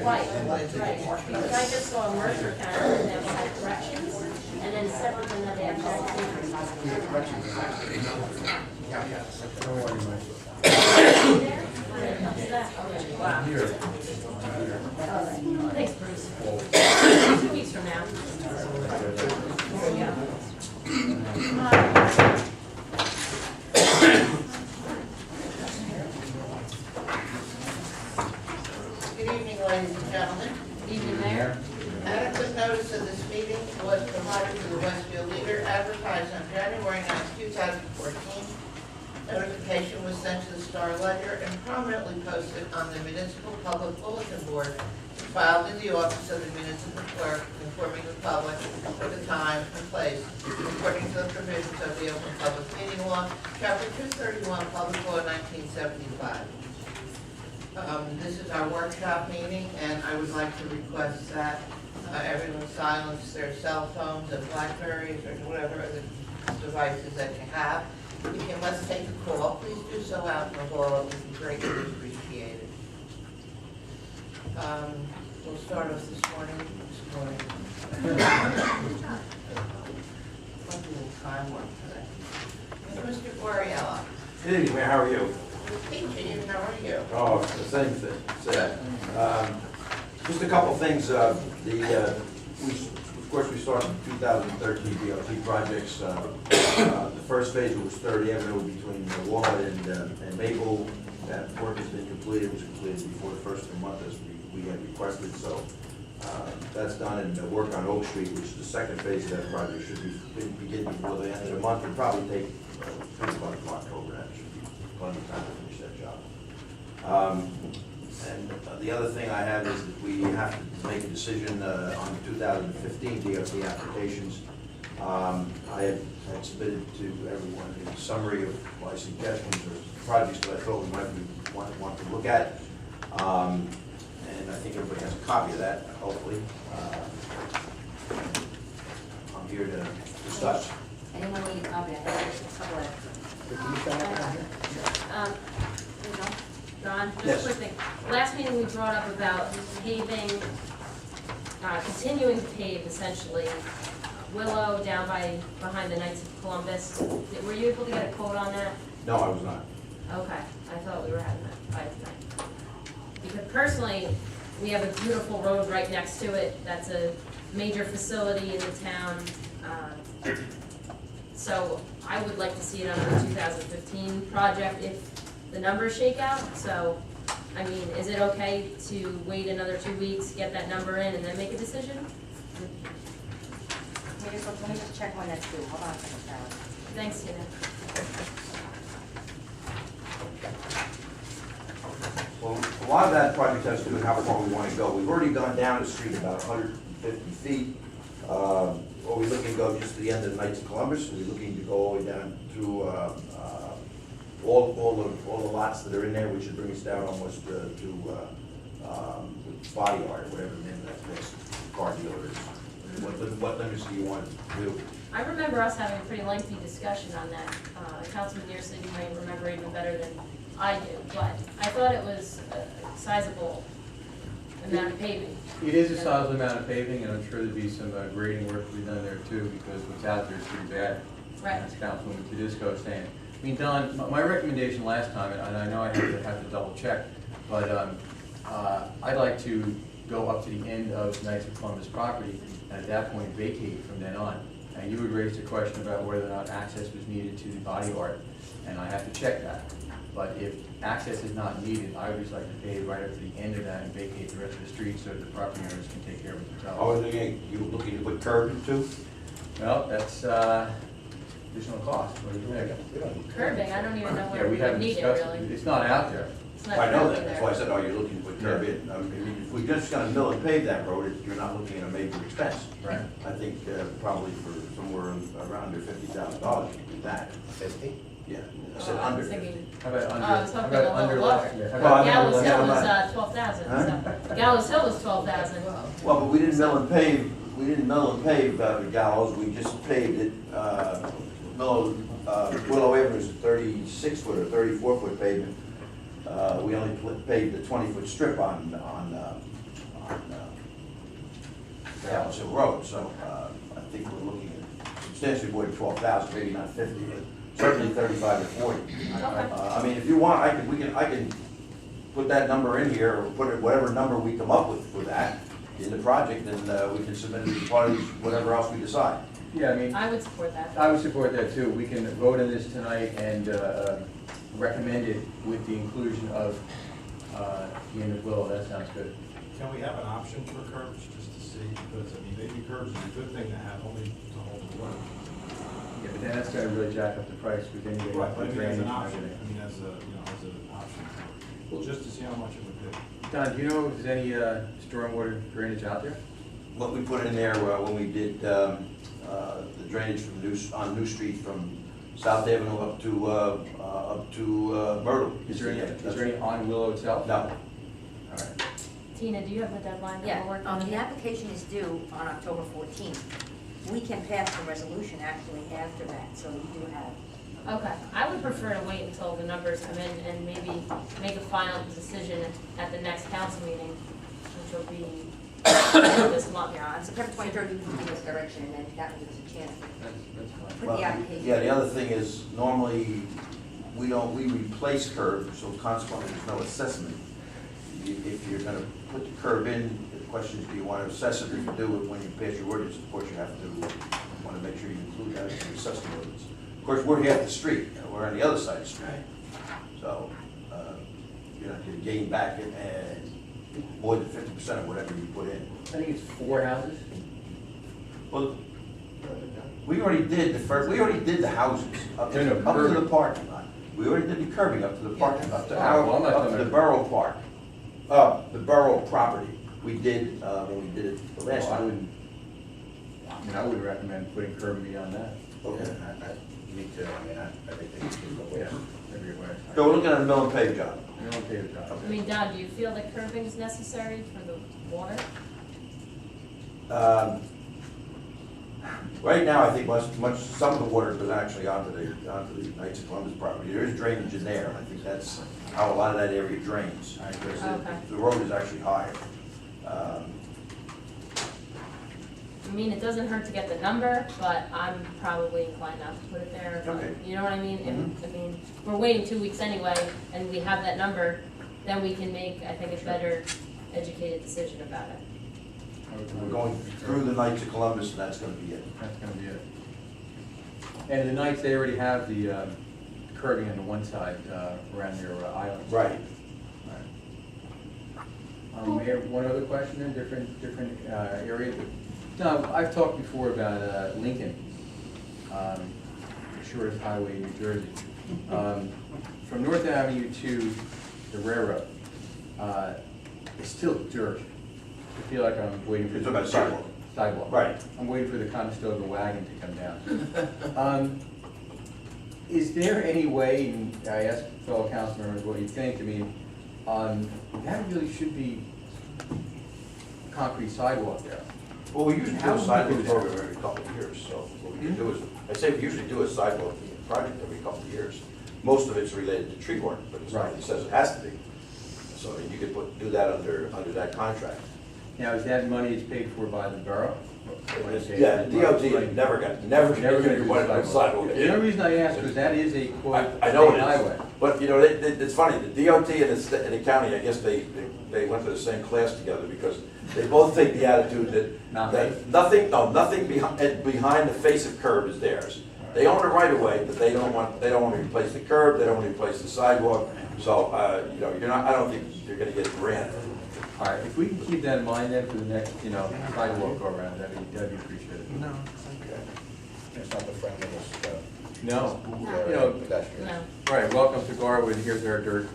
Right, right. Because I just saw Mercer County, that had corrections, and then separate from that, they have Wow. Thanks, Bruce. 2 weeks from now. Good evening, ladies and gentlemen. Evening, Mayor. Adequate notice of this meeting was provided to the Westfield Leader, advertised on January 9, 2014. Notification was sent to the Star Ledger and prominently posted on the Municipal Public Bulletin Board, filed in the office of the municipal clerk, informing the public of the time and place, according to the provisions of the Open Public Meeting Law, Chapter 231, Public Law 1975. This is our workshop meeting, and I would like to request that everyone silence their cell phones and Blackberries or whatever other devices that you have. If you must take a call, please do so out in the hall. It would be greatly appreciated. We'll start off this morning. What do the time work today? Mr. Guariello. Good evening, Mayor. How are you? Peachy, how are you? Oh, it's the same thing. Just a couple things. Of course, we started 2013 DOT projects. The first phase was 3rd Avenue between Walnut and Maple. That work has been completed. It was completed before the first of the month as we had requested. So that's done. And the work on Oak Street, which is the second phase of that project, should begin before the end of the month. It'll probably take through the month of October. That should be plenty of time to finish that job. And the other thing I have is that we have to make a decision on the 2015 DOT applications. I had submitted to everyone a summary of my suggestions or projects that I thought we might want to look at. And I think everybody has a copy of that, hopefully. I'm here to discuss. Anyone need a copy? I have a couple of. There you go. Ron, just Yes. a quick thing. Last meeting, we brought up about paving, continuing to pave essentially Willow down behind the Knights of Columbus. Were you able to get a quote on that? No, I was not. Okay, I thought we were having that fight tonight. Because personally, we have a beautiful road right next to it. That's a major facility in the town. So I would like to see it on the 2015 project if the numbers shake out. So, I mean, is it okay to wait another 2 weeks, get that number in, and then make a decision? Let me just check when that's due. Hold on a second, Charlotte. Thanks, Tina. Well, a lot of that project has to do with how far we want to go. We've already gone down the street about 150 feet. Are we looking to go just to the end of the Knights of Columbus? Are we looking to go all the way down through all the lots that are in there, which should bring us down almost to Body Art, or whatever the name of that place, car dealer is? What limits do you want to do? I remember us having a pretty lengthy discussion on that. Councilman Yearsley, you might remember even better than I do, but I thought it was a sizable amount of paving. It is a sizable amount of paving, and I'm sure there'd be some grading work to be done there too, because what's out there is pretty bad. Right. As Councilwoman Tedisco was saying. I mean, Don, my recommendation last time, and I know I have to double check, but I'd like to go up to the end of Knights of Columbus property, and at that point vacate from then on. And you had raised a question about whether or not access was needed to the Body Art, and I have to check that. But if access is not needed, I would just like to pave right up to the end of that and vacate the rest of the street so that the property owners can take care of it themselves. Oh, you looking to put curb in too? Well, that's additional cost. What do you think? Curbing, I don't even know Yeah, where we we would haven't need it discussed really. it. It's not out there. It's not I know currently that, that's there. why I said, are you looking to put curb in? I mean, if we're just gonna mill and pave that road, you're not looking at a major expense. Right. I think probably for somewhere around under $50,000, you can do that. 50? Yeah, I said I under was 50. thinking, How about under? I was how hoping about a under little less? lower. Yeah, how Well, about I mean, Gallows Hill was yeah, 12,000, Huh? so, Gallows Hill was 12,000. Well, but we didn't mill and pave, the Gallows, we just paved it, Willow Avenue is a 36-foot or 34-foot pavement. We only paved the 20-foot strip on Ellis Hill Road, so, I think we're looking at substantially more than 12,000, maybe not 50, but certainly 35 to 40. Okay. I mean, if you want, I can put that number in here, or put it, whatever number we come up with for that in the project, and we can submit it as part of whatever else we decide. Yeah, I mean, I would support that. I would support that too. We can vote on this tonight and recommend it with the inclusion of the end of Willow. That sounds good. Can we have an option for curbs, just to see, because, I mean, maybe curbs is a good thing to have, only to hold the water. Yeah, but then that's gonna really jack up the price with any of Right, but I the mean, as drainage an and option, everything. I mean, as a, you know, as an option, well, just to see how much it would be. Don, do you know if there's any stormwater drainage out there? What we put in there when we did the drainage from on New Street from South Avenue up to Myrtle. Is there any on Willow itself? No. All right. Tina, do you have the deadline that Yeah, we're working on? the application is due on October 14th. We can pass the resolution actually after that, so we do have. Okay, I would prefer to wait until the numbers come in and maybe make a final decision at the next council meeting, which will be this month. Yeah, on September 23rd, you can give us direction, and then that will give us a chance to That's fine. put Well, the application. Yeah, the other thing is, normally, we replace curbs, so consequently, there's no assessment. If you're gonna put the curb in, the question is, do you want to assess it? If you do it when you pass your ordinance, of course, you have to, want to make sure you include that in the assessment ordinance. Of course, we're here at the street, we're on the other side of the street. So, you're not gonna gain back more than 50% of whatever you put in. I think it's 4 houses. Well, we already did the houses up No, no, to the curbing. parking lot. We already did the curbing up to the parking lot, Oh, well, I'm not up to talking the about- borough park, the borough property. We did, when we did it the last Well, time. I would recommend putting curb beyond that. Okay. Me too, I mean, I think they should go Yeah, with. every way. So we're looking at a mill and pave job. We don't pay the job. I mean, Don, do you feel that curbing is necessary for the water? Right now, I think some of the water goes actually onto the Knights of Columbus property. There is drainage in there, and I think that's how a lot of that area drains. I agree. Because Okay. the road is actually higher. I mean, it doesn't hurt to get the number, but I'm probably inclined not to put it there. Okay. You know what I mean? Mhm. I mean, we're waiting 2 weeks anyway, and we have that number, then we can make, I think, a better educated decision about it. We're going through the Knights of Columbus, and that's gonna be it. That's gonna be it. And the Knights, they already have the curbing on the one side around their island. Right. Mayor, one other question then, different area. No, I've talked before about Lincoln, the shortest highway in New Jersey. From North Avenue to the railroad, it's still dirt. I feel like I'm waiting for. You're talking about sidewalk? Sidewalk. Right. I'm waiting for the Conestoga wagon to come down. Is there any way, and I ask fellow council members what you think, I mean, that really should be concrete sidewalk there. Well, we usually do How a would we sidewalk do that? program every couple of years, so what we can do is, I'd say we usually do a sidewalk project every couple of years. Most of it's related to tree work, but it's not, Right. it says it has to be. So you could do that under that contract. Now, is that money is paid for by the borough? Yeah, the DOT never Never gonna gonna give do you money for sidewalk. sidewalk. The only reason I ask is that is a quote. I know state it highway. is, but you know, it's funny, the DOT and the county, I guess they went to the same class together because they both take the attitude that nothing behind the face of curb is theirs. They own it right away, but they don't want to replace the curb, they don't want to replace the sidewalk, so, you know, I don't think you're gonna get granted. All right, if we can keep that in mind then for the next, sidewalk go around, that'd be appreciated. No, okay. It's not the friendliest, No, pedestrian. No. right, welcome to Garwood, here's our dirt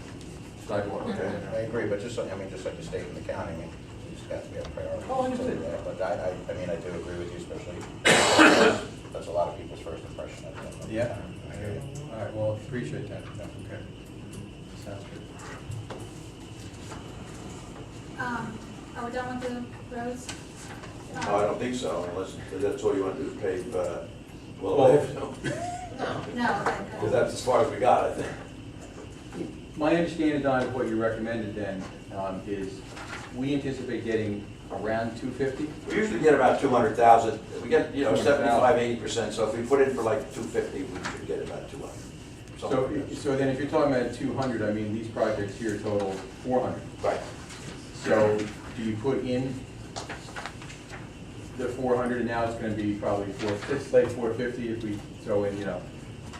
sidewalk. Okay, I agree, but just like the state and the county, I mean, you just have to be a priority. Oh, understood. But I mean, I do agree with you, especially, that's a lot of people's first impression of them. Yeah, I hear you. All right, well, appreciate that. Okay. Sounds good. Are we done with the roads? No, I don't think so, unless that's all you want to do is pave, Willow Well, Ave, no. No. Because that's as far as we got, I think. My understanding, Don, of what you recommended then is we anticipate getting around 250? We usually get about 200,000. We get, 75, 80%, so if we put in for like 250, we should get about 200. So then if you're talking about 200, I mean, these projects here total 400. Right. So do you put in the 400, and now it's gonna be probably 450 if we throw in,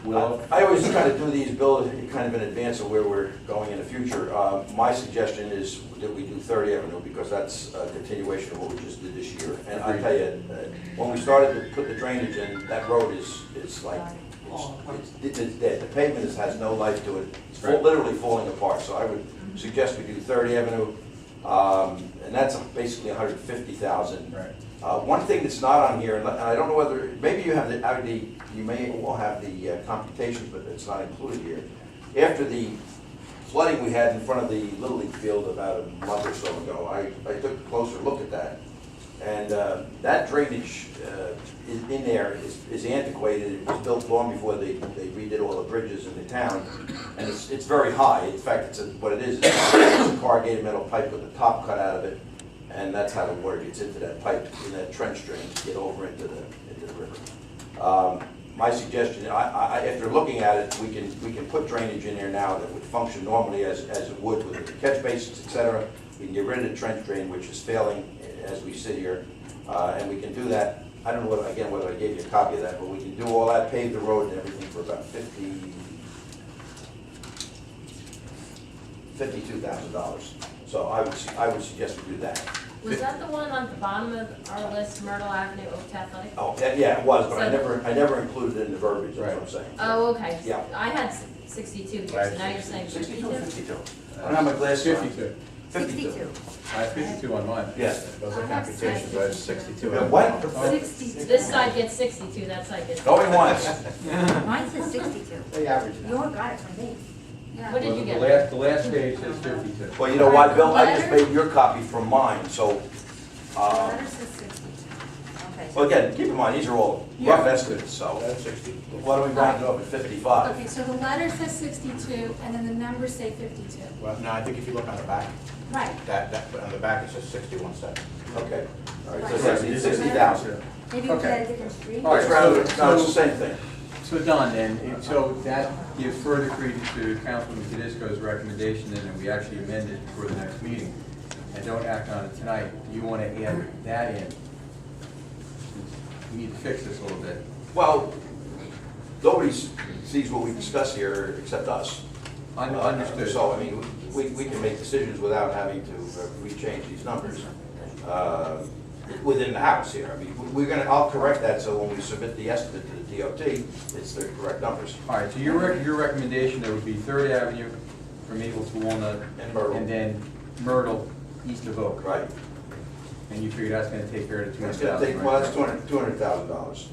Willow? I always try to do these bills kind of in advance of where we're going in the future. My suggestion is that we do 30 Avenue because that's a continuation of what we just did this year. And I tell you, when we started to put the drainage in, that road is like, it's dead. The pavement has no life to it. It's literally falling apart. So I would suggest we do 30 Avenue, and that's basically 150,000. Right. One thing that's not on here, and I don't know whether, maybe you have you may all have the computations, but it's not included here. After the flooding we had in front of the Little League field about a month or so ago, I took a closer look at that. And that drainage in there is antiquated. It was built long before they redid all the bridges in the town. And it's very high. In fact, what it is a corrugated metal pipe with the top cut out of it. And that's how the water gets into that pipe, in that trench drain, to get over into the river. My suggestion, after looking at it, we can put drainage in there now that would function normally as it would with the catch basins, et cetera. We can get rid of the trench drain, which is failing as we sit here, and we can do that. I don't know whether I gave you a copy of that, but we can do all that, pave the road and everything for about $52,000. So I would suggest we do that. Was that the one on the bottom of our list, Myrtle Avenue, Oak Athletic? Oh, yeah, it was, but I never included it in the verbiage, that's what I'm saying. Oh, okay. Yeah. I had 62 here, so now you're saying 62 or 52? 52? I don't have my glasses on. 52. 52. I have 52 on mine. Yes. Those are computations, I have 62. What? 60. This side gets 62, that side gets. Going once. Mine says 62. They average it You got it from me. Yeah. What did you get? The last page says 52. Well, you know what, Bill, I just made your copy from mine, so, The letter says 60. Okay. well, again, keep in mind, these are all rough estimates, so That's 60. why don't we round it up at 55? Okay, so the letter says 62, and then the numbers say 52. Well, no, I think if you look on the back, Right. on the back it says 61.7. Okay, all right, so 60,000. Maybe we Okay. had a different street. All right, Let's round it, no, it's the so- same thing. So Don, then, so that gives further credence to Councilman Tedisco's recommendation, and then we actually amend it for the next meeting, and don't act on it tonight. Do you want to add that in? We need to fix this a little bit. Well, nobody sees what we discuss here except us. Understood. So, I mean, we can make decisions without having to rechange these numbers within the house here. I mean, I'll correct that, so when we submit the estimate to the DOT, it's the correct numbers. All right, so your recommendation, there would be Third Avenue from Eagle to Walnut. And Myrtle. And then Myrtle, east of Oak. Right. And you figure that's gonna take care of the That's 200,000, gonna take, well, that's right? $200,000.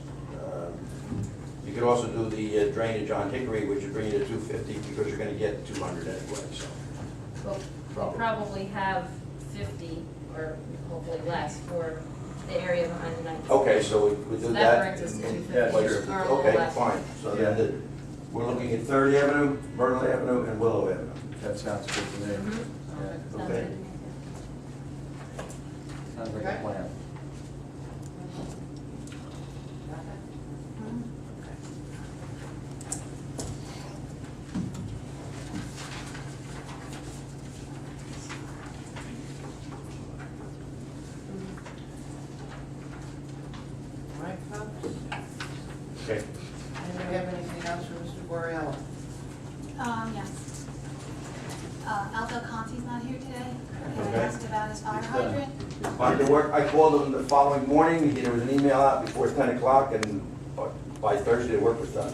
You could also do the drainage on Hickory, which would bring you to 250, because you're gonna get 200 anyway, so. We'll probably have 50, or hopefully less, for the area behind the 9th. Okay, so we do So that. that brings us to Yeah, 250. sure. or a little Okay, less. fine. So then we're looking at 30 Avenue, Myrtle Avenue, and Willow Avenue. That sounds good to me. Mhm. Yeah, Sounds Okay. good. sounds like a plan. All right, folks? Okay. Anybody have anything else for Mr. Borrello? Yes. Aldo Conti's not here today. And I Okay. asked about his fire hydrant. Back to work, I called him the following morning, there was an email out before 10 o'clock, and by Thursday, the work was done.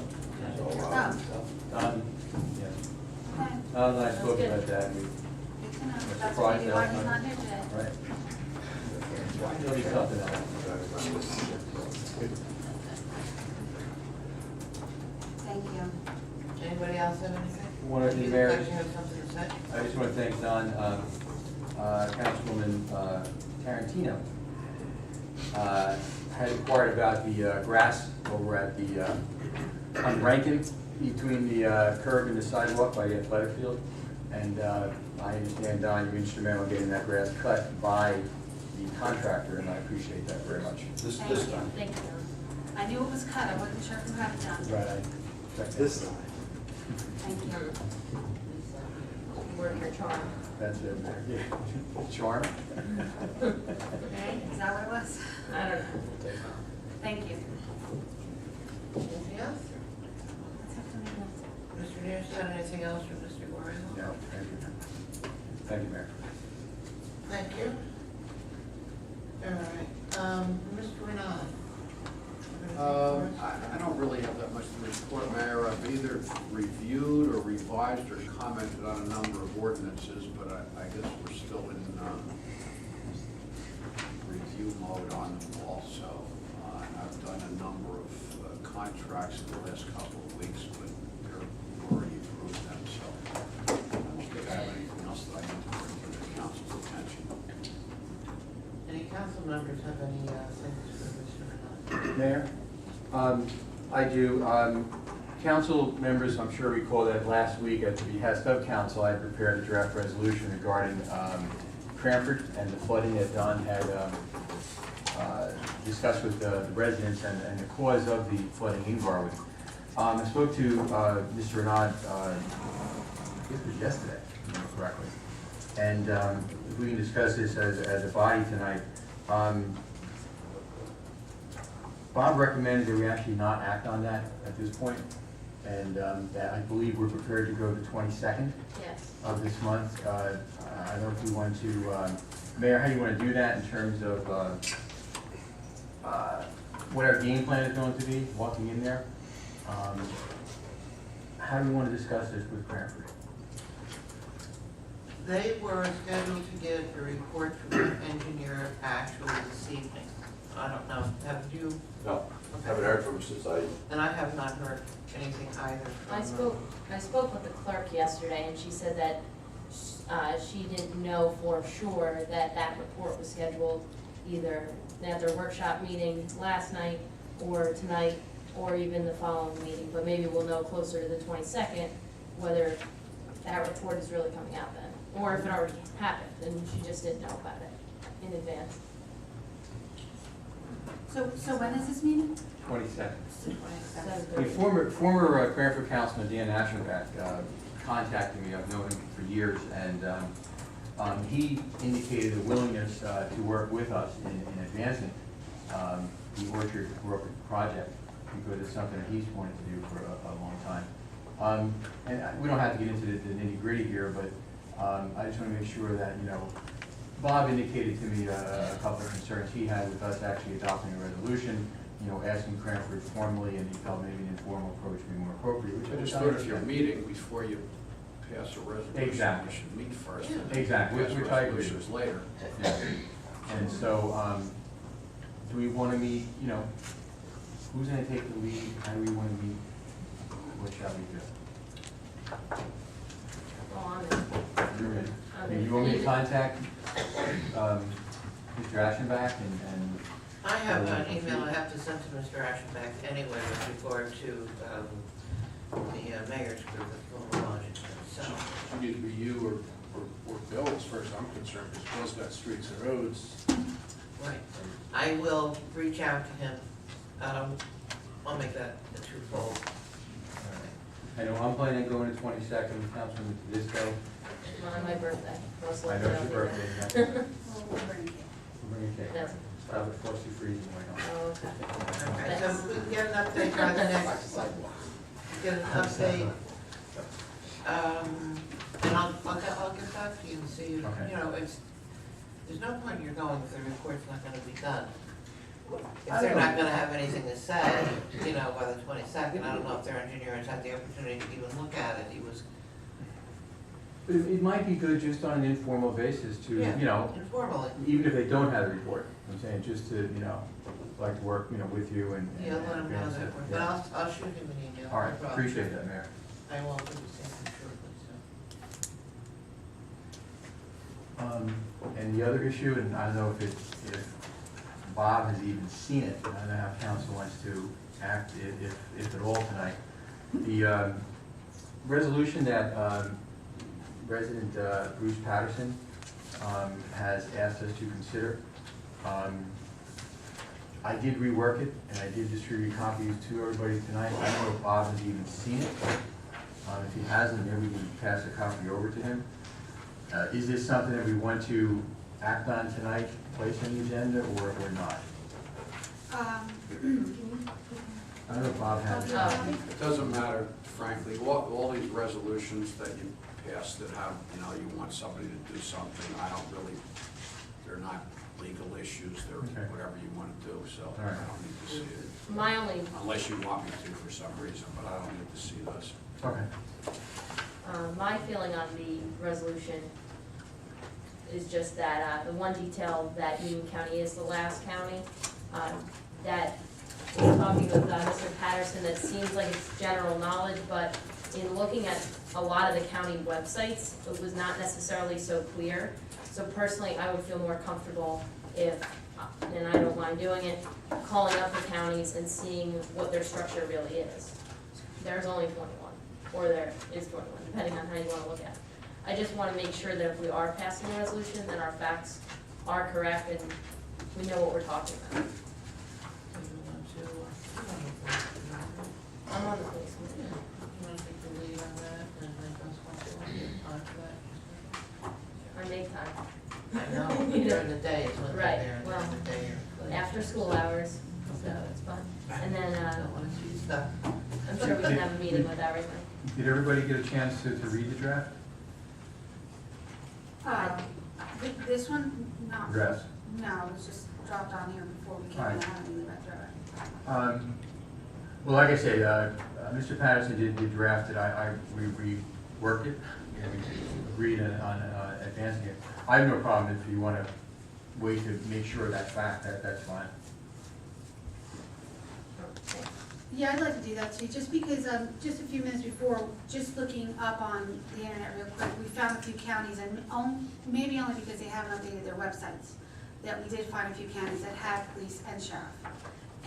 So, Oh, Yeah. okay. I spoke good. about that, and we, Good to know. Mr. That's Price, maybe why yeah. he's not here today. right. There'll be something else. Thank you. Anybody else have anything? One of the You mayors- look like you have something to say? I just want to thank Don, Councilwoman Tarantino had inquired about the grass over at the, on Rankin, between the curb and the sidewalk by the athletic field. And I understand, Don, you're instrumental in getting that grass cut by the contractor, and I appreciate that very much. This Thank this you. time. Thank you. I knew it was cut, I wasn't sure who had it done. Right. This time. Thank you. Work your charm. That's it, yeah. Charm? Okay, is that what it was? I don't know. Thank you. Anything else? Let's have some minutes. Mr. Newsom, anything else from Mr. Guerrero? No, thank you. Thank you, Mayor. Thank you. All right, Mr. Renan. I don't really have that much to report, Mayor. I've either reviewed or revised or commented on a number of ordinances, but I guess we're still in review mode on them also. And I've done a number of contracts in the last couple of weeks, but we've already approved them, so I don't think I have anything else that I need to bring to the council's attention. Any council members have any things for Mr. Renan? Mayor? I do. Council members, I'm sure recall that last week at the behest of council, I prepared a draft resolution regarding Cranford and the flooding that Don had discussed with the residents and the cause of the flooding in Garwood. I spoke to Mr. Renaud, I guess it was yesterday, if I remember correctly. And if we can discuss this as a body tonight. Bob recommended that we actually not act on that at this point, and that I believe we're prepared to go the 22nd Yes. of this month. I don't know if we want to, Mayor, how do you want to do that in terms of what our game plan is going to be, walking in there? How do we want to discuss this with Cranford? They were scheduled to get a report from the engineer actually this evening. I don't know, have you? No, haven't heard from him since I. And I have not heard anything either from. I spoke with the clerk yesterday, and she said that she didn't know for sure that that report was scheduled either at their workshop meeting last night, or tonight, or even the following meeting. But maybe we'll know closer to the 22nd whether that report is really coming out then, or if it already happened, and she just didn't know about it in advance. So when is this meeting? 22nd. So- The former Cranford Councilman Dan Ashenbeck contacted me. I've known him for years, and he indicated a willingness to work with us in advancing the Orchard Brook project, because it's something that he's wanted to do for a long time. And we don't have to get into the nitty-gritty here, but I just want to make sure that, you know, Bob indicated to me a couple of concerns he had with us actually adopting a resolution, you know, asking Cranford formally, and he felt maybe an informal approach would be more appropriate. which I just I thought if you're understand. meeting before you pass a resolution, Exactly. you should meet first. Exactly, Pass which I agree resolutions with. later. Yeah. And so, do we want to meet, you know, who's going to take the lead? How do we want to meet? What shall we do? Well, I'm in. You're in. I'm I mean, in. you want me to contact Mr. Ashenbach and I have an email I have to send to Mr. Ashenbeck anyway with regard to the mayor's group at Global Washington, so. It need to be you or Bill as far as I'm concerned, because Bill's got streets and roads. Right. I will reach out to him. I'll make that a twofold. I know I'm planning on going to 22nd, Councilman Tedisco. On my birthday. Most I likely know it's I'll your be birthday. there. Well, we'll bring it. We're bringing cake. Yes. Stop at Frosty Freezing right now. Oh, okay. Okay, so we can get an update by the next, get an update. And I'll get back to you and see, if, Okay. you know, there's no point in your going if the report's not gonna be done. If they're not gonna have anything to say, you know, by the 22nd, I don't know if their engineer has had the opportunity to even look at it. He was, It might be good just on an informal basis to, Yeah. you know, informally, even if they don't have a report, I'm saying, just to, you know, like to work, you know, with you and. yeah, let him know advance that, it. but Yeah. I'll shoot him an email. All right, no problem. appreciate that, Mayor. I will do the same thing shortly, so. And the other issue, and I don't know if Bob has even seen it, I don't know how council wants to act, if at all tonight. The resolution that resident Bruce Patterson has asked us to consider. I did rework it, and I did distribute copies to everybody tonight. I don't know if Bob has even seen it. If he hasn't, maybe we can pass a copy over to him. Is this something that we want to act on tonight, place on the agenda, or not? I don't know if Bob has it. It doesn't matter, frankly, all these resolutions that you pass that have, you want somebody to do something, they're not legal issues, they're Okay. whatever you want to do, so I All right. don't need to see it. My only, Unless you want me to for some reason, but I don't need to see those. Okay. my feeling on the resolution is just that, the one detail that Union County is the last county, that in talking with Mr. Patterson, that seems like it's general knowledge, but in looking at a lot of the county websites, it was not necessarily so clear. So personally, I would feel more comfortable if, and I don't mind doing it, calling up the counties and seeing what their structure really is. There's only 21, or there is 21, depending on how you want to look at it. I just want to make sure that if we are passing a resolution, that our facts are correct and we know what we're talking about. I'm on the police committee. You want to take the lead on that, and then us want to on to I make time. that? I know, during the day is when they're Right, there, well, during the day or. After school hours, so it's fun. And then, Don't want to see stuff. I'm sure we can have a meeting with everything. Did everybody get a chance to read the draft? This one, no. Draft? No, it was just dropped on here before we came in, I Alright. haven't really read through it. Well, like I say, Mr. Patterson did draft it, we reworked it, and we agreed on advancing it. I have no problem if you want to wait to make sure of that fact, that's fine. Yeah, I'd like to do that too, just because, just a few minutes before, just looking up on the internet real quick, we found a few counties, and maybe only because they haven't updated their websites, that we did find a few counties that have police and sheriff.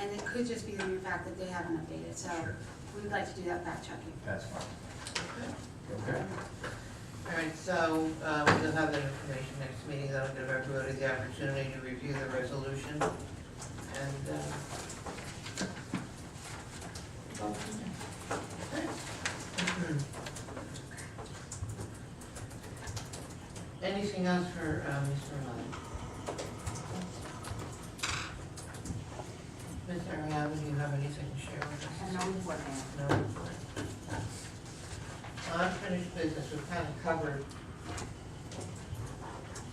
And it could just be the mere fact that they haven't updated, so Sure. we'd like to do that fact checking. That's fine. Okay. Okay? All right, so we'll have that information next meeting. That'll give everybody the opportunity to review the resolution and go from there. Okay. Anything else for Mr. Lund? Mr. Ariano, do you have anything to share with us? And no report, ma'am. No. Unfinished business, we've kind of covered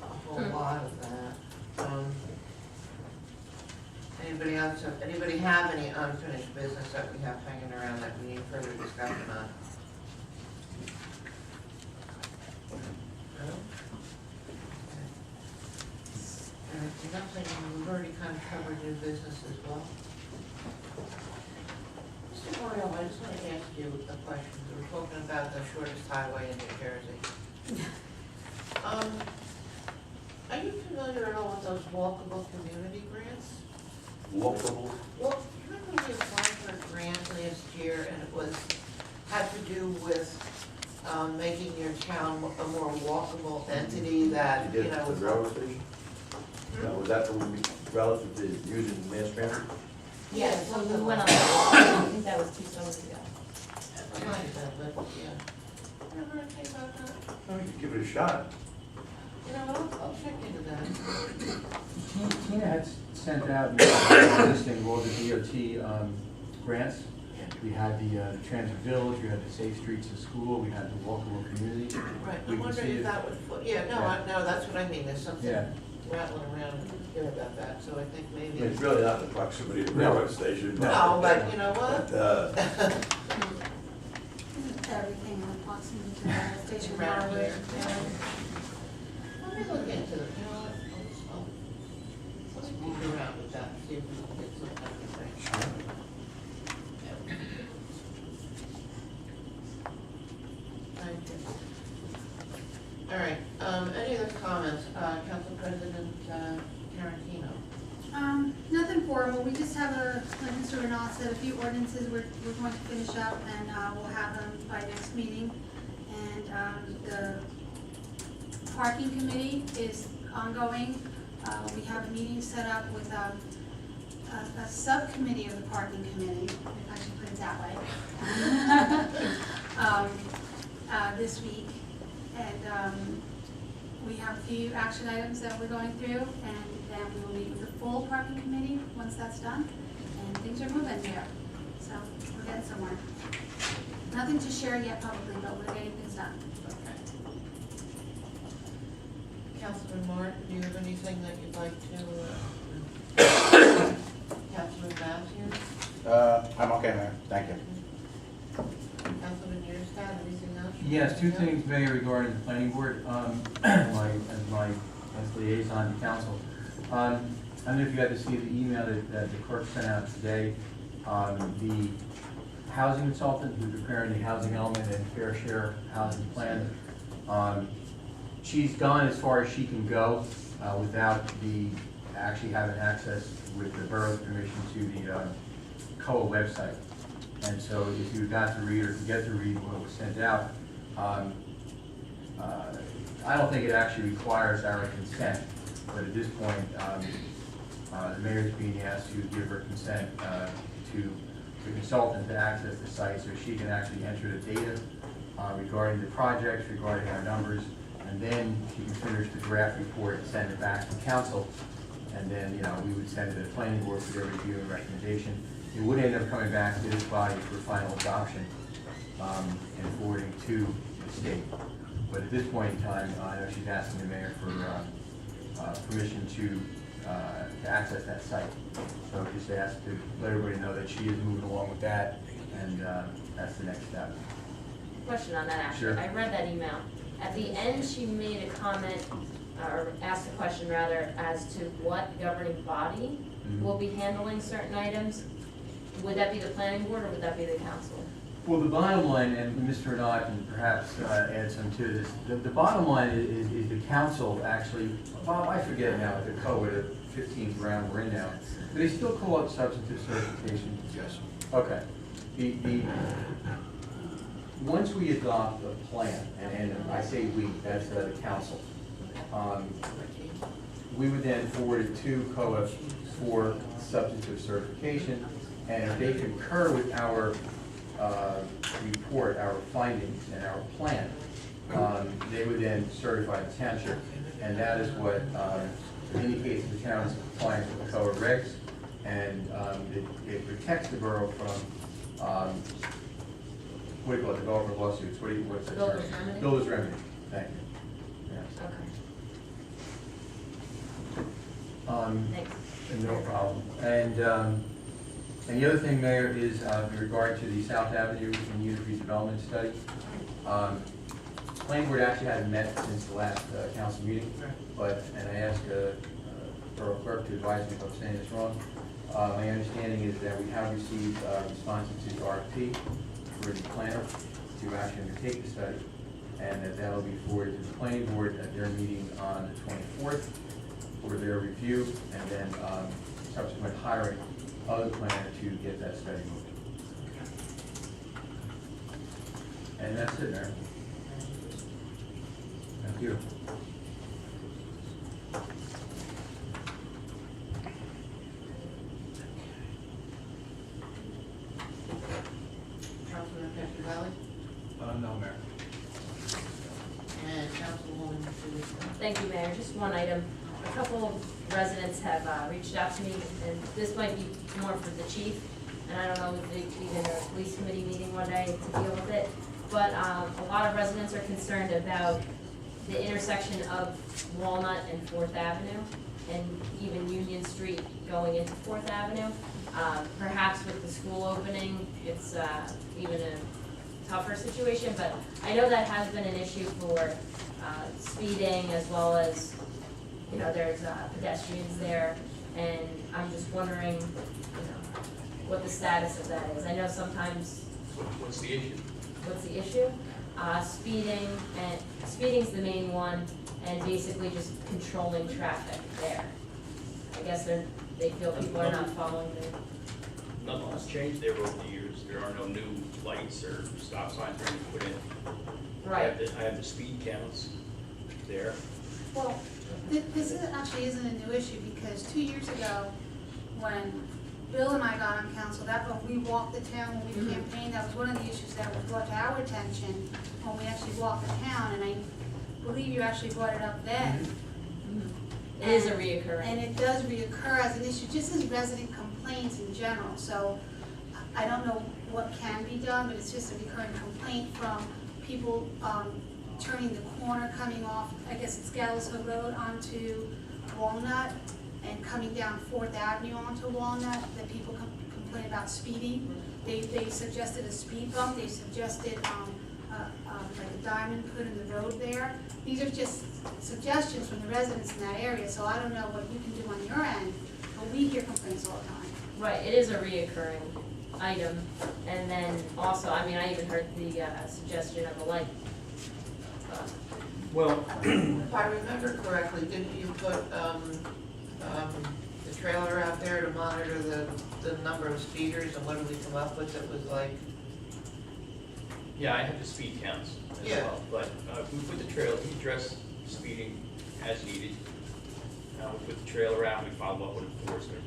a whole lot of that. Anybody have any unfinished business that we have hanging around that we need further discussion on? No? Okay. Nothing, we've already kind of covered new business as well. Mr. Morrell, I just want to ask you a question. We were talking about the shortest highway in New Jersey. Are you familiar at all with those walkable community grants? Walkable. Well, remember we applied for a grant last year and it had to do with making your town a more walkable entity that, You you did it know. for the railroad station? No, was that the one relative to using mass transit? Yeah, so we went on, I think that was 2 summers ago. That's fine, but, yeah. Remember anything about that? Oh, you could give it a shot. You know, I'll check into that. Tina had sent out a listing of all the DOT grants. We had the Transit Village, we had the Safe Streets of School, we had the Walkable Community. Right, We I'm can see wondering if it. that would, yeah, no, no, that's what I mean, there's something Yeah. rattling around here about that, so I think I mean, maybe. it's really not in the proximity of the railroad station. No, but you know what? But, Everything in the proximity to the station. Around highway. here, yeah. Let me look into it, you know what, let's move around with that, see if we can get some kind of thing. Thank you. All right, any other comments, Council President Tarantino? Nothing formal, we just have like Mr. Renaud said, a few ordinances we're going to finish up and we'll have them by next meeting. And the parking committee is ongoing. We have a meeting set up with a subcommittee of the parking committee, if I should put it that way, this week. And we have a few action items that we're going through, and then we will meet with the full parking committee once that's done. And things are moving here, so we're getting somewhere. Nothing to share yet publicly, but we're getting things done. Councilman Martin, do you have anything that you'd like to, Councilman Matthews? I'm okay, Mayor, thank you. Councilman Yearstadt, anything else? Yes, two things, Mayor, regarding the planning board, as my liaison to council. I don't know if you got to see the email that the clerk sent out today. The housing consultant who's preparing the housing element and fair share housing plan, she's gone as far as she can go without actually having access with the borough's permission to the COA website. And so if you got to read or forget to read what was sent out, I don't think it actually requires our consent, but at this point, the mayor's being asked to give her consent to the consultant to access the site so she can actually enter the data regarding the projects, regarding our numbers, and then she can finish the draft report and send it back to council. And then, we would send it to the planning board for their review and recommendation. It would end up coming back to this body for final adoption and forwarding to the state. But at this point in time, I know she's asking the mayor for permission to access that site. So just asked to let everybody know that she is moving along with that, and that's the next step. Question on that, actually. Sure. I read that email. At the end, she made a comment, or asked a question rather, as to what governing body will be handling certain items. Would that be the planning board, or would that be the council? Well, the bottom line, and Mr. Knott can perhaps add some to this, the bottom line is the council actually, Bob, I forget now, the COA, the 15th round we're in now, do they still call it substantive certification? Yes. Okay. Once we adopt a plan, and I say we, that's the council, we would then forward it to COA for substantive certification, and if they concur with our report, our findings, and our plan, they would then certify the township, and that is what indicates the town is in compliance with the COA regs, and it protects the borough from what do you call it, developer lawsuits, what's that term? Builder's remedy? Builder's remedy, thank you. Yeah. Okay. Thanks. No problem. And the other thing, Mayor, is in regard to the South Avenue and unit redevelopment study. Planning board actually hasn't met since the last council meeting, and I asked Borough Clerk to advise me if I'm saying this wrong. My understanding is that we have received responses to the RFP for the planner to actually undertake the study, and that will be forwarded to the planning board at their meeting on the 24th for their review, and then subsequent hiring of the planner to get that study moving. And that's it, Mayor. Thank you. Councilman Petrozelli? No, Mayor. And Councilwoman Susan? Thank you, Mayor. Just one item. A couple of residents have reached out to me, and this might be more for the chief, and I don't know if they be in a police committee meeting one day to deal with it, but a lot of residents are concerned about the intersection of Walnut and 4th Avenue, and even Union Street going into 4th Avenue. Perhaps with the school opening, it's even a tougher situation, but I know that has been an issue for speeding as well as, there's pedestrians there, and I'm just wondering, what the status of that is. I know sometimes. What's the issue? What's the issue? Speeding, and speeding's the main one, and basically just controlling traffic there. I guess they feel people are not following the. Nothing has changed there over the years. There are no new lights or stop signs or anything put in. Right. I have the speed counts there. Well, actually isn't a new issue, because 2 years ago, when Bill and I got on council, when we walked the town, when we campaigned, that was one of the issues that was brought to our attention when we actually walked the town, and I believe you actually brought it up then. It is a reoccurring. And it does reoccur as an issue, just as resident complaints in general, so I don't know what can be done, but it's just a recurring complaint from people, turning the corner, coming off, I guess it's Gallows Hill Road onto Walnut, and coming down Fourth Avenue onto Walnut, that people complain about speeding. They suggested a speed bump, they suggested, like a diamond put in the road there. These are just suggestions from the residents in that area, so I don't know what you can do on your end, but we hear complaints all the time. Right, it is a reoccurring item, and then also, I mean, I even heard the suggestion of a light. Well, if I remember correctly, didn't you put, the trailer out there to monitor the number of speeders, and what did we come up with that was like? Yeah, I have the speed counts as Yeah. well, but we put the trailer, we address speeding as needed. We put the trailer out, we follow up with enforcement,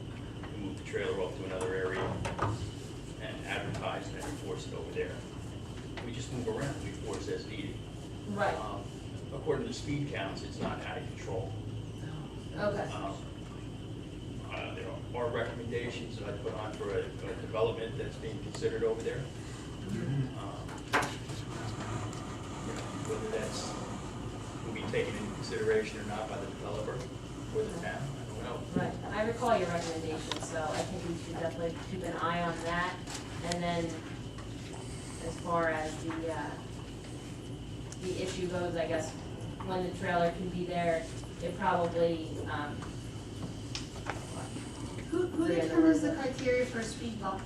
we move the trailer off to another area and advertise and enforce it over there. We just move around, we enforce as needed. Right, According to the speed counts, it's not out of control. okay. There are recommendations that I put on for a development that's being considered over there. Whether that's will be taken into consideration or not by the developer or the town, I don't know. Right, I recall your recommendation, so I think we should definitely keep an eye on that. And then, as far as the issue goes, I guess, when the trailer can be there, it probably, Who determines the criteria for a speed bump?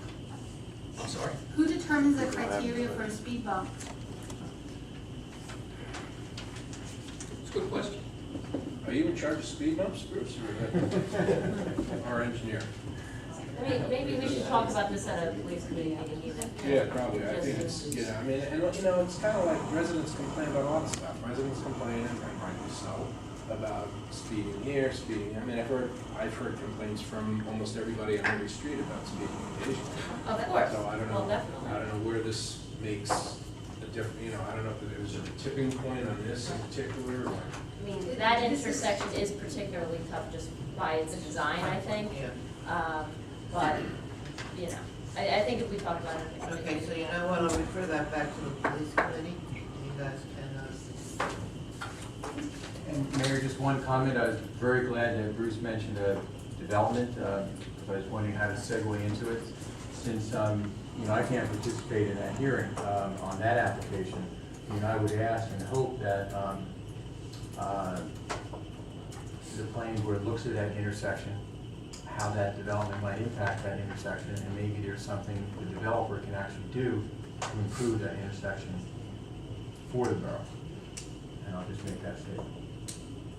I'm sorry? Who determines the criteria for a speed bump? It's a good question. Are you in charge of speed bumps, Bruce, or our engineer? I mean, maybe we should talk about this at a police committee meeting even. Yeah, probably, I think it's, you know, I mean, and, you know, it's kind of like residents complain about all the stuff, residents complain, and rightly so, about speeding here, speeding, I mean, I've heard complaints from almost everybody on every street about speeding occasionally. Of course, So I don't well, know, definitely. I don't know where this makes a difference, you know, I don't know if there's a tipping point on this in particular, or. I mean, that intersection is particularly tough just by its design, I think. Yeah. But, you know, I think if we talk about it. at the Okay, committee. so you know what, I'll refer that back to the police committee, you guys can, And Mayor, just one comment, I was very glad that Bruce mentioned development, so I was wondering how to segue into it. Since, you know, I can't participate in that hearing on that application, you know, I would ask and hope that the planning board looks at that intersection, how that development might impact that intersection, and maybe there's something the developer can actually do to improve that intersection for the borough. And I'll just make that statement.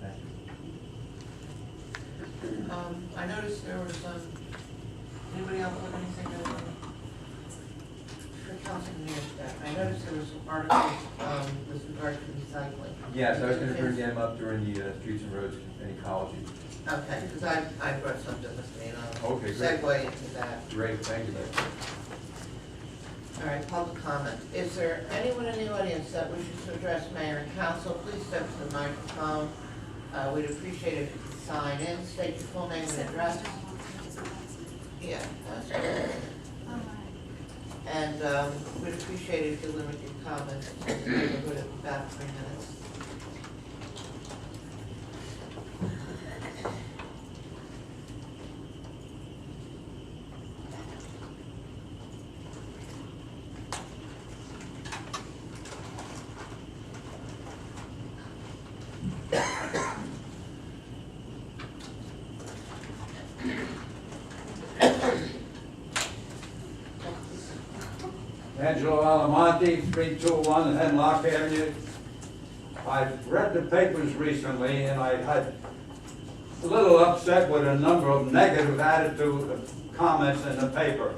Thank you. I noticed there was anybody else have anything to, for Councilman Mearsclaw? I noticed there was some articles, with regard to recycling. Yes, I was gonna bring them up during the Streets and Roads and Ecology. Okay, because I brought something with me, and I'll Okay, great. segue into that. Great, thank you. All right, public comment. Is there anyone in the audience that wishes to address mayor and council? Please step to the microphone. We'd appreciate it if you could sign in, state your full name and address. Yeah, that's good. And we'd appreciate it if you limit your comments to the neighborhood of about 3 minutes. Angelo Alamonte, 321 Hemlock Avenue. I've read the papers recently and I had a little upset with a number of negative attitude comments in the paper.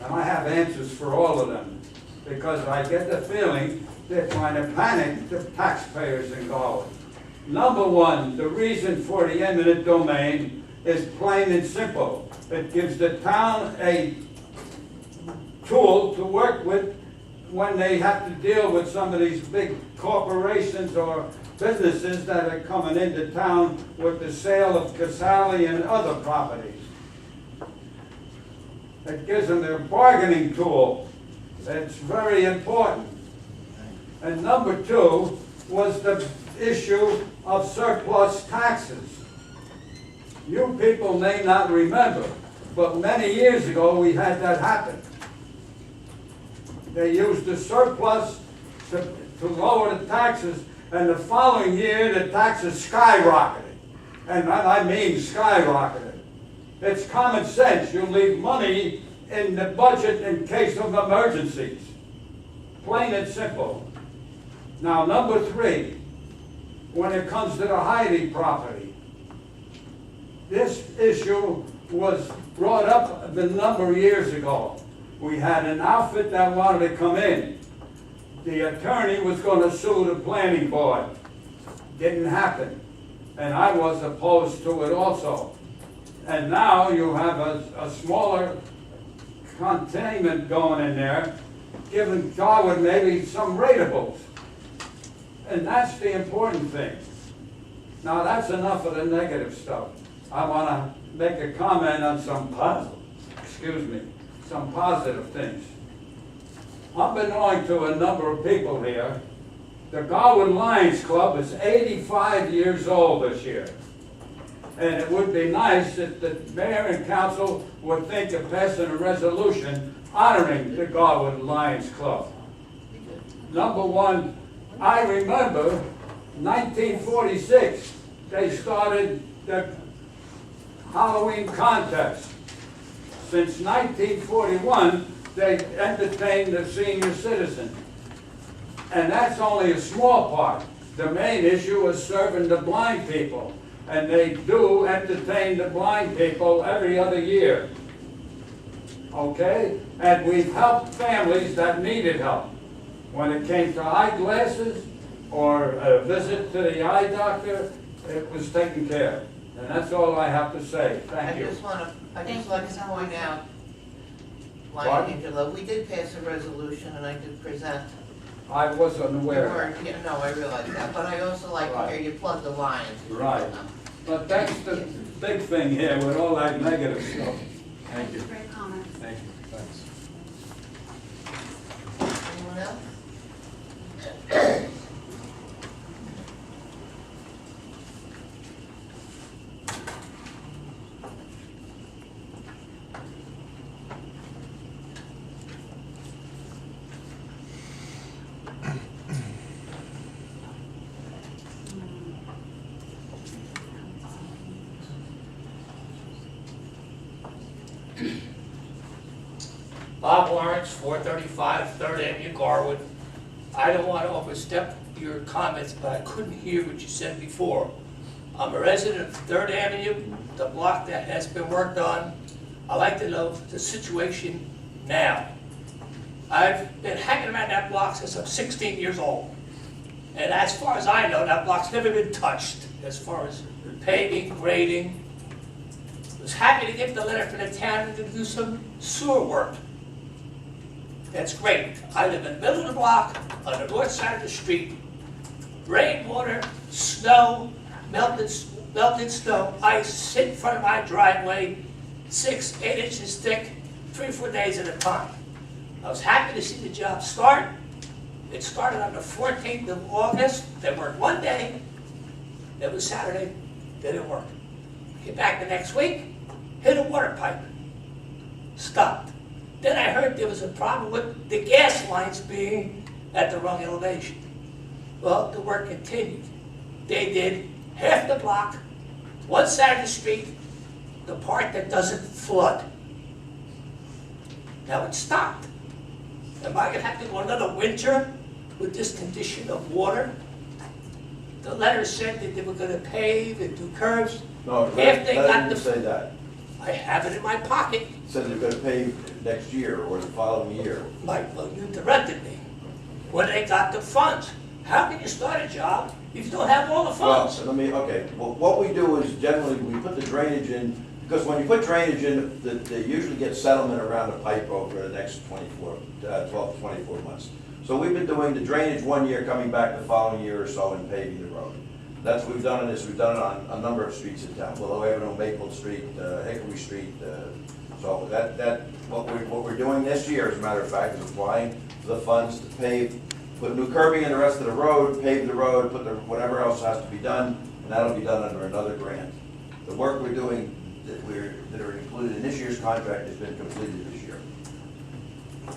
And I have answers for all of them because I get the feeling they're trying to panic the taxpayers in Galway. Number one, the reason for the eminent domain is plain and simple. It gives the town a tool to work with when they have to deal with some of these big corporations or businesses that are coming into town with the sale of Casale and other properties. It gives them their bargaining tool. It's very important. And number two was the issue of surplus taxes. You people may not remember, but many years ago we had that happen. They used the surplus to lower the taxes, and the following year the taxes skyrocketed. And I mean skyrocketed. It's common sense. You leave money in the budget in case of emergencies. Plain and simple. Now, number three, when it comes to the Heidi property, this issue was brought up a number of years ago. We had an outfit that wanted to come in. The attorney was going to sue the planning board. Didn't happen. And I was opposed to it also. And now you have a smaller containment going in there, giving Garwood maybe some ratables. And that's the important thing. Now that's enough of the negative stuff. I want to make a comment on some positive things. Unbeknown to a number of people here, the Garwood Lions Club is 85 years old this year. And it would be nice if the mayor and council would think of passing a resolution honoring the Garwood Lions Club. Number one, I remember 1946, they started the Halloween contest. Since 1941, they entertained the senior citizen. And that's only a small part. The main issue is serving the blind people. And they do entertain the blind people every other year. Okay? And we've helped families that needed help. When it came to eyeglasses or a visit to the eye doctor, it was taken care of. And that's all I have to say. Thank you. I'd just like to point out, Pardon? Angela, we did pass a resolution and I did present. I wasn't aware. Yeah, no, I realize that, but I also like to hear you plug the Lions. Right. But that's the big thing here with all that negative stuff. Thank you. Great comments. Thank you. Thanks. Anyone else? Bob Lawrence, 435 3rd Avenue, Garwood. I don't want to overstep your comments, but I couldn't hear what you said before. I'm a resident of 3rd Avenue, the block that has been worked on. I'd like to know the situation now. I've been hanging around that block since I'm 16 years old. And as far as I know, that block's never been touched as far as paving, grading. I was happy to get the letter from the town to do some sewer work. That's great. I live in the middle of the block, on the north side of the street. Rainwater, snow, melted snow, ice sit in front of my driveway, 6, 8 inches thick, 3 or 4 days at a time. I was happy to see the job start. It started on the 14th of August. They worked one day. It was Saturday. They didn't work. Get back the next week, hit a water pipe. Stopped. Then I heard there was a problem with the gas lines being at the wrong elevation. Well, the work continued. They did half the block, one side of the street, the part that doesn't flood. Now it stopped. Am I gonna have to go another winter with this condition of water? The letter said that they were gonna pave and do curves. No, If they got didn't the- say that. I have it in my pocket. It said they're gonna pay next year or the following year. Mike, well, you interrupted me. When they got the funds. How can you start a job You still have all the Well, funds. okay, well, what we do is generally, we put the drainage in, because when you put drainage in, they usually get settlement around the pipe over the next 12 to 24 months. So we've been doing the drainage one year, coming back the following year or so and paving the road. That's what we've done in this, we've done it on a number of streets in town, Willow Avenue, Maple Street, Hickory Street. So what we're doing this year, as a matter of fact, is applying the funds to pave, put new curbing in the rest of the road, pave the road, put whatever else has to be done, and that'll be done under another grant. The work we're doing that are included in this year's contract has been completed this year.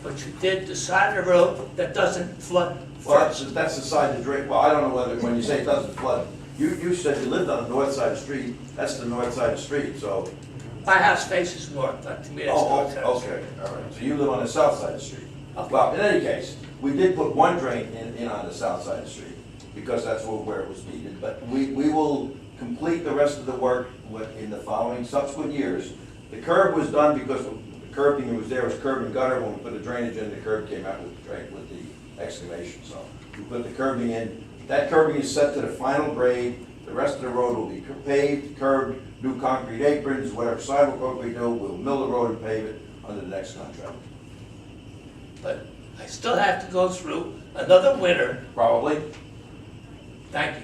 But you did the side of the road that doesn't flood Well, first. that's the side of the drain, well, I don't know whether, when you say it doesn't flood, you said you lived on the north side of the street, that's the north side of the street, so. My house faces north, to me, that's Oh, north side of the okay, street. all right, so you live on the south side of the street. Okay. Well, in any case, we did put one drain in on the south side of the street, because that's where it was needed, but we will complete the rest of the work in the following subsequent years. The curb was done because the curbing that was there was curb and gutter. When we put the drainage in, the curb came out with the excavation. So we put the curbing in. That curbing is set to the final grade. The rest of the road will be paved, curbed, new concrete aprons, whatever sidewalk work we do, we'll mill the road and pave it under the next contract. But I still have to go through another winter. Probably. Thank you.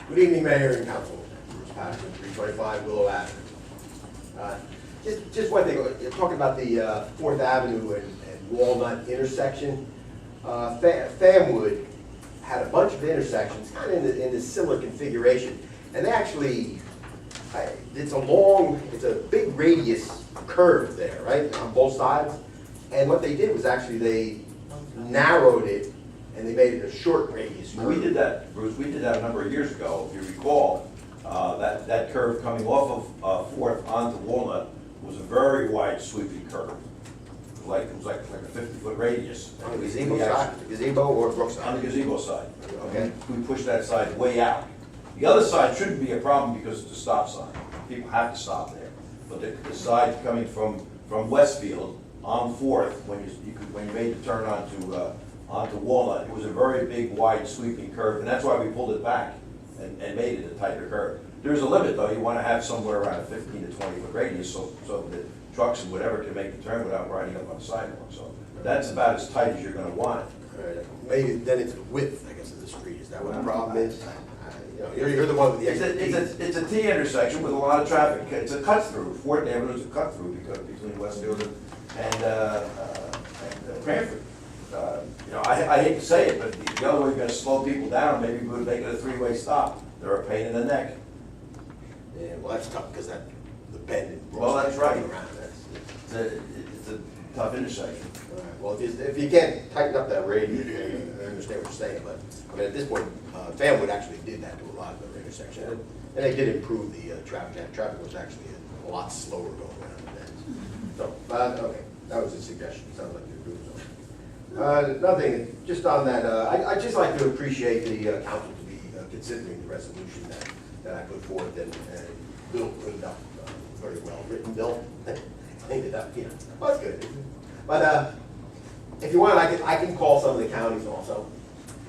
Good evening, Mayor and Council. Bruce Patterson, 325 Willow Avenue. Just one thing, talking about the 4th Avenue and Walnut intersection. Famwood had a bunch of intersections, kind of in this similar configuration. And they actually, it's a big radius curve there, right, on both sides. And what they did was actually they narrowed it and they made it a short radius curve. We did that, Bruce, we did that a number of years ago, if you recall. That curve coming off of 4th onto Walnut was a very wide sweeping curve. It was like a 50-foot radius. On the gazebo side, gazebo or Brookside? On the gazebo side. Okay. We pushed that side way out. The other side shouldn't be a problem because it's a stop sign. People have to stop there. But the side coming from Westfield on 4th, when you made the turn onto Walnut, it was a very big, wide, sweeping curve, and that's why we pulled it back and made it a tighter curve. There's a limit, though. You want to have somewhere around a 15 to 20-foot radius so that trucks and whatever can make the turn without riding up on the sidewalk. So that's about as tight as you're going to want it. Maybe then it's the width, I guess, of the street. Is that what the problem is? You're the one with the expertise. It's a T intersection with a lot of traffic. It's a cut through. 4th Avenue is a cut through because between Westfield and Cranford. I hate to say it, but the other way, you're going to slow people down. Maybe we would make it a 3-way stop. They're a pain in the neck. Yeah, well, that's tough because the bend in Brookside. Well, that's right. Around, It's a tough intersection. all right. Well, if you can't tighten up that radius, I understand what you're saying, but I mean, at this point, Famwood actually did that to a lot of their intersections, and they did improve the traffic jam. Traffic was actually a lot slower going around the bends. So, okay, that was a suggestion. Sounds like you're doing something. Nothing. Just on that, I'd just like to appreciate the council to be considering the resolution that I put forth and Bill cleaned up, very well written bill. Cleaned it up, well, it's good. But if you want, I can call some of the counties also,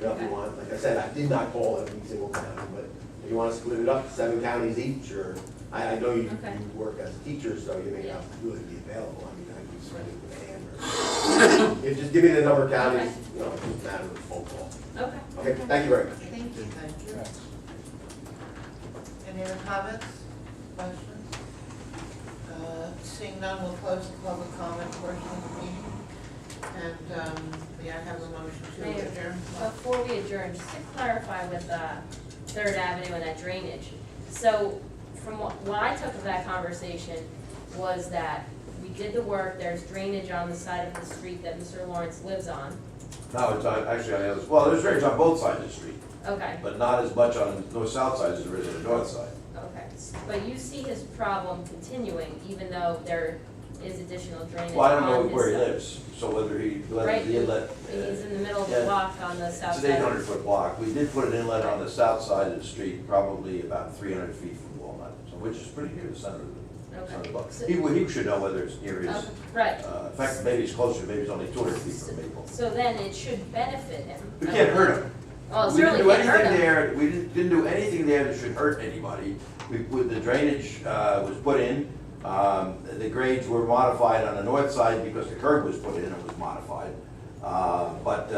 if you want. Like I said, I did not call every single county, but if you want to split it up, 7 counties each, or I know you work as a teacher, so you may not really be available. I mean, I can send it with a hand, or if just give me the number of counties, it's just a matter of a phone call. Okay. Okay, thank you very much. Thank you. Thank you. Any other comments, questions? Seeing none, we'll close the public comment portion of the meeting. And may I have a motion to Mayor, adjourn? before we adjourn, just to clarify with 3rd Avenue and that drainage. So from what I took of that conversation was that we did the work, there's drainage on the side of the street that Mr. Lawrence lives on. No, it's actually on the other, well, there's drainage on both sides of the street, Okay, but not as much on the north-south side as there is on the north side. okay. But you see his problem continuing even though they're is additional drainage Well, I don't on know his where he side. lives, so whether Right, the inlet. he's in the middle of the yeah, block on the south It's side. an 800-foot block. We did put an inlet on the south side of the street, probably about 300 feet from Walnut, so which is pretty near the center of the, center of the block. So- He should know whether it's near his, Okay, right. in fact, maybe it's closer, maybe it's only 200 feet from Maple. So then it should benefit him. We can't hurt him. Well, it We didn't certainly do can't hurt anything him. there, we didn't do anything there that should hurt anybody. With the drainage was put in, the grades were modified on the north side because the curb was put in, it was modified. But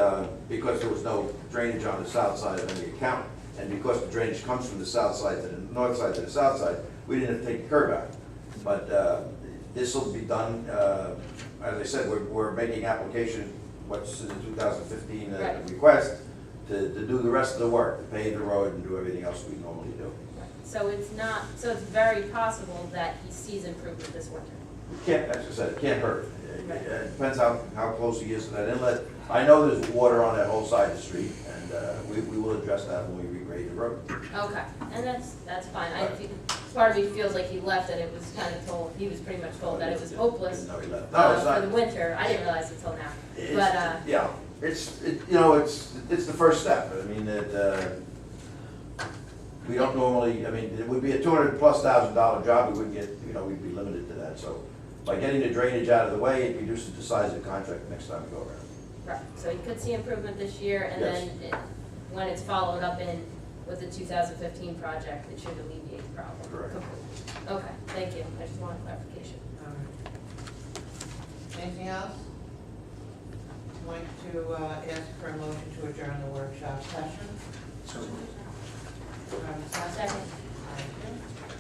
because there was no drainage on the south side of any account, and because the drainage comes from the south side to the north side to the south side, we didn't have to take the curb out. But this will be done, as I said, we're making application, what's in the 2015 Right. request, to do the rest of the work, to pave the road and do everything else we normally do. So it's very possible that he sees improvement this winter. It can't, as I said, it can't hurt. Right. It depends how close he is to that inlet. I know there's water on that whole side of the street, and we will address that when we regrade the road. Okay, and that's fine. Part of me feels like he left and it was kind of told, he was pretty much told that it was hopeless No, he left. No, it's for the not. winter. I didn't realize until now. It's- But, Yeah, it's the first step. I mean, we don't normally, I mean, it would be a $200,000+ job, we wouldn't get, we'd be limited to that. So by getting the drainage out of the way, it reduces the size of the contract next time we go around. right, so you could see improvement this year and Yes. then when it's followed up with the 2015 project, it should alleviate the problem. Correct. completely. Okay, thank you. I just wanted clarification. All right. Anything else? I'd like to ask for a motion to adjourn the workshop session. So Do I have a second? Second. Thank you.